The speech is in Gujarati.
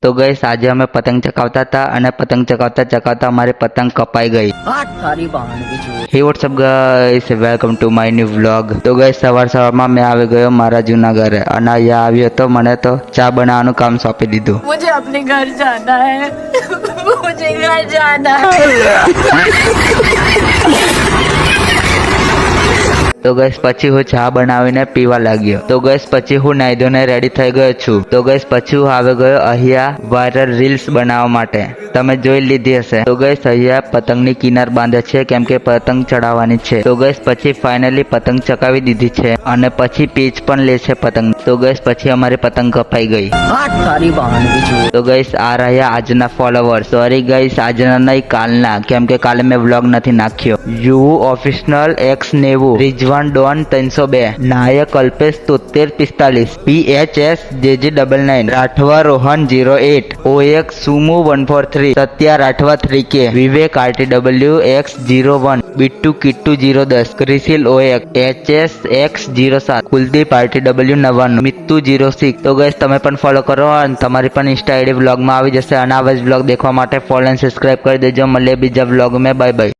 તો ગઈસ આજે અમે પતંગ ચકાવતા હતા અને પતંગ ચકાવતા ચકાવતા અમારી પતંગ કપાઈ ગઈ. હે WhatsApp guys, welcome to my new vlog. તો ગઈસ સવારમાં મેં આવી ગયો મારા જૂના ઘરે અને અહીંયા આવ્યો તો મને તો ચા બનાવવાનું કામ સોંપી દીધું. मुझे अपने घर जाना है मुझे घर जाना है તો ગઈસ પછી હું ચા બનાવીને પીવા લાગ્યો. તો ગઈસ પછી હું નાઈ ધોઈને રેડી થઈ ગયો છું. તો ગઈસ પછી હું આવી ગયો અહીંયા વાયરલ રીલ્સ બનાવવા માટે. તમે જોઈ લીધી હશે. તો ગઈસ અહીંયા પતંગની કિનાર બાંધે છે કેમ કે પતંગ ચડાવવાની છે. તો ગઈસ પછી ફાઇનલી પતંગ ચકાવી દીધી છે અને પછી પીચ પણ લે છે પતંગ. તો ગઈસ પછી અમારી પતંગ કપાઈ ગઈ. તો ગઈસ આ રહ્યા આજના ફોલોવર. સોરી ગઈસ આજના નહીં કાલના, કેમ કે કાલે મેં વ્લોગ નથી નાખ્યો. You official X90 Rizwan Don 302 Nayak Alpesh 7345 PHS JG99 Rathwa Rohan 08 OX Sumu 143 Satya Rathwa 3K Vivek RTW X01 Bittu Kittu 010 ક્રિસિલ OX HS X07 Kuldeep RTW 99 Mittu 06. તો ગઈસ તમે પણ ફોલો કરો અને તમારી પણ ઇન્સ્ટા આઈડી વ્લોગમાં આવી જશે અને આવા જ વ્લોગ દેખવા માટે ફોલો અને સબસ્ક્રાઇબ કરી દેજો. મળીએ બીજા વ્લોગ મેં. Bye bye.